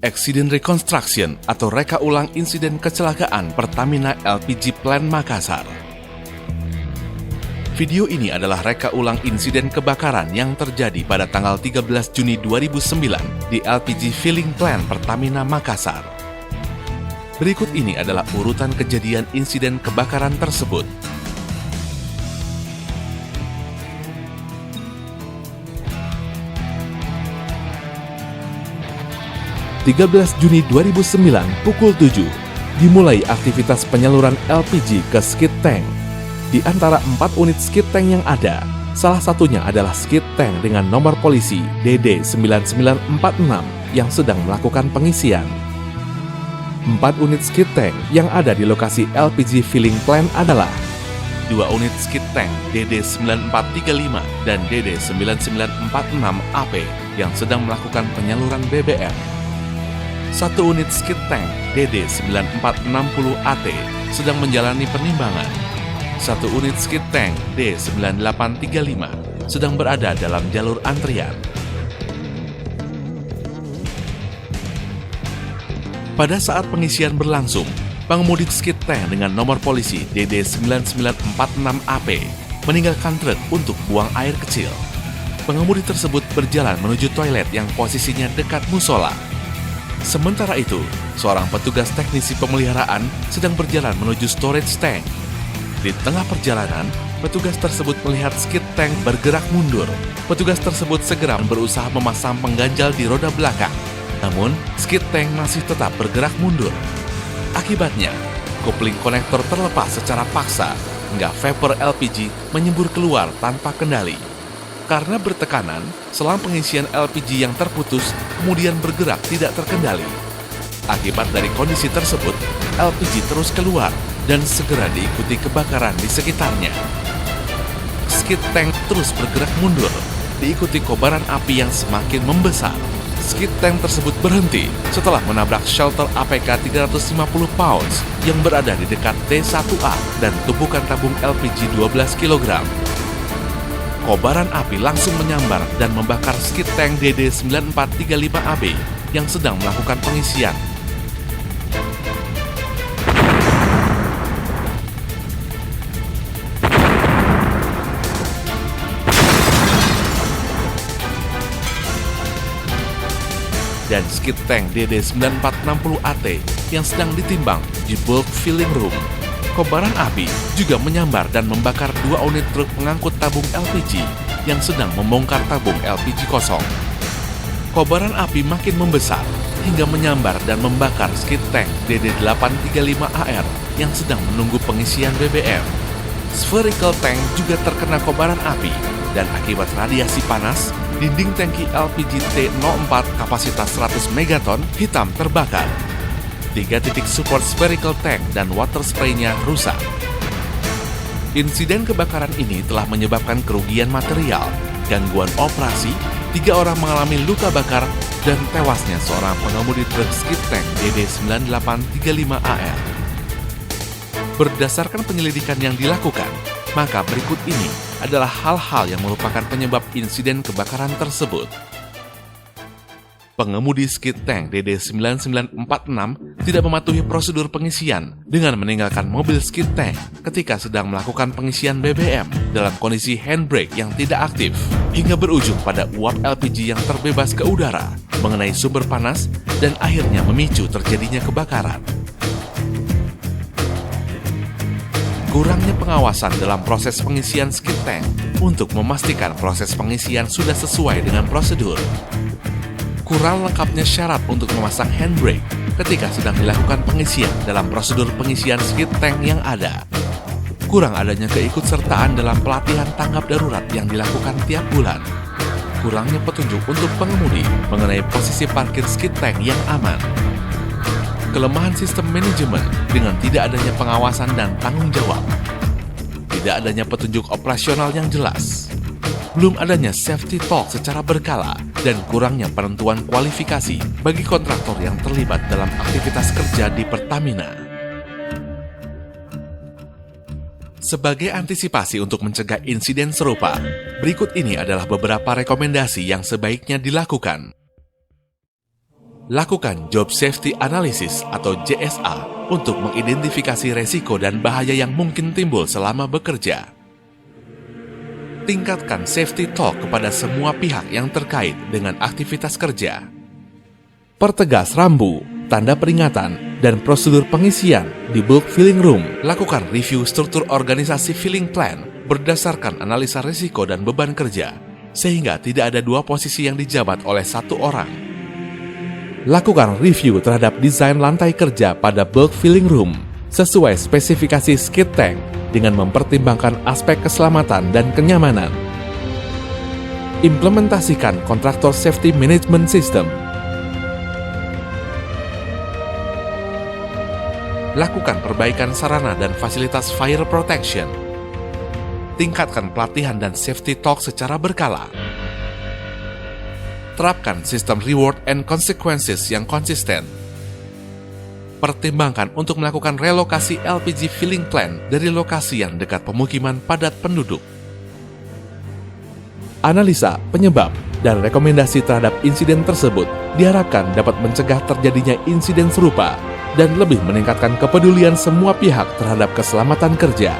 Accident Reconstruction atau reka ulang insiden kecelakaan Pertamina LPG Plant Makassar. Video ini adalah reka ulang insiden kebakaran yang terjadi pada tanggal 13 Juni 2009 di LPG Filling Plant Pertamina Makassar. Berikut ini adalah urutan kejadian insiden kebakaran tersebut. 13 Juni 2009 pukul 7, dimulai aktivitas penyaluran LPG ke skid tank. Di antara 4 unit skid tank yang ada, salah satunya adalah skid tank dengan nomor polisi DD9946 yang sedang melakukan pengisian. 4 unit skid tank yang ada di lokasi LPG filling plant adalah 2 unit skid tank DD9435 dan DD9946AP yang sedang melakukan penyaluran BBM. 1 unit skid tank DD9460AT sedang menjalani penimbangan. 1 unit skid tank D9835 sedang berada dalam jalur antrian. Pada saat pengisian berlangsung, pengemudi skid tank dengan nomor polisi DD9946AP meninggalkan truk untuk buang air kecil. Pengemudi tersebut berjalan menuju toilet yang posisinya dekat musola. Sementara itu, seorang petugas teknisi pemeliharaan sedang berjalan menuju storage tank. Di tengah perjalanan, petugas tersebut melihat skid tank bergerak mundur. Petugas tersebut segera berusaha memasang pengganjal di roda belakang. Namun, skid tank masih tetap bergerak mundur. Akibatnya, kopling konektor terlepas secara paksa hingga vapor LPG menyembur keluar tanpa kendali. Karena bertekanan, selang pengisian LPG yang terputus kemudian bergerak tidak terkendali. Akibat dari kondisi tersebut, LPG terus keluar dan segera diikuti kebakaran di sekitarnya. Skid tank terus bergerak mundur, diikuti kobaran api yang semakin membesar. Skid tank tersebut berhenti setelah menabrak shelter APK 350 pounds yang berada di dekat T1A dan tumpukan tabung LPG 12 kg. Kobaran api langsung menyambar dan membakar skid tank DD9435AB yang sedang melakukan pengisian. Dan skid tank DD9460AT yang sedang ditimbang di bulk filling room. Kobaran api juga menyambar dan membakar 2 unit truk pengangkut tabung LPG yang sedang membongkar tabung LPG kosong. Kobaran api makin membesar hingga menyambar dan membakar skid tank DD835AR yang sedang menunggu pengisian BBM. Spherical tank juga terkena kobaran api dan akibat radiasi panas, dinding tangki LPG T04 kapasitas 100 megaton hitam terbakar. 3 titik support spherical tank dan water spray-nya rusak. Insiden kebakaran ini telah menyebabkan kerugian material, gangguan operasi, 3 orang mengalami luka bakar, dan tewasnya seorang pengemudi truk skid tank DD9835AR. Berdasarkan penyelidikan yang dilakukan, maka berikut ini adalah hal-hal yang merupakan penyebab insiden kebakaran tersebut. Pengemudi skid tank DD9946 tidak mematuhi prosedur pengisian dengan meninggalkan mobil skid tank ketika sedang melakukan pengisian BBM dalam kondisi handbrake yang tidak aktif, hingga berujung pada uap LPG yang terbebas ke udara, mengenai sumber panas, dan akhirnya memicu terjadinya kebakaran. Kurangnya pengawasan dalam proses pengisian skid tank untuk memastikan proses pengisian sudah sesuai dengan prosedur. Kurang lengkapnya syarat untuk memasang handbrake ketika sedang dilakukan pengisian dalam prosedur pengisian skid tank yang ada. Kurang adanya keikutsertaan dalam pelatihan tanggap darurat yang dilakukan tiap bulan. Kurangnya petunjuk untuk pengemudi mengenai posisi parkir skid tank yang aman. Kelemahan sistem manajemen dengan tidak adanya pengawasan dan tanggung jawab. Tidak adanya petunjuk operasional yang jelas. Belum adanya safety talk secara berkala, dan kurangnya penentuan kualifikasi bagi kontraktor yang terlibat dalam aktivitas kerja di Pertamina. Sebagai antisipasi untuk mencegah insiden serupa, berikut ini adalah beberapa rekomendasi yang sebaiknya dilakukan. Lakukan Job Safety Analysis atau JSA untuk mengidentifikasi resiko dan bahaya yang mungkin timbul selama bekerja. Tingkatkan safety talk kepada semua pihak yang terkait dengan aktivitas kerja. Pertegas rambu, tanda peringatan, dan prosedur pengisian di bulk filling room. Lakukan review struktur organisasi filling plan berdasarkan analisa risiko dan beban kerja, sehingga tidak ada dua posisi yang dijabat oleh satu orang. Lakukan review terhadap desain lantai kerja pada bulk filling room sesuai spesifikasi skid tank dengan mempertimbangkan aspek keselamatan dan kenyamanan. Implementasikan kontraktor safety management system. Lakukan perbaikan sarana dan fasilitas fire protection. Tingkatkan pelatihan dan safety talk secara berkala. Terapkan sistem reward and consequences yang konsisten. Pertimbangkan untuk melakukan relokasi LPG filling plant dari lokasi yang dekat pemukiman padat penduduk. Analisa penyebab dan rekomendasi terhadap insiden tersebut diharapkan dapat mencegah terjadinya insiden serupa dan lebih meningkatkan kepedulian semua pihak terhadap keselamatan kerja.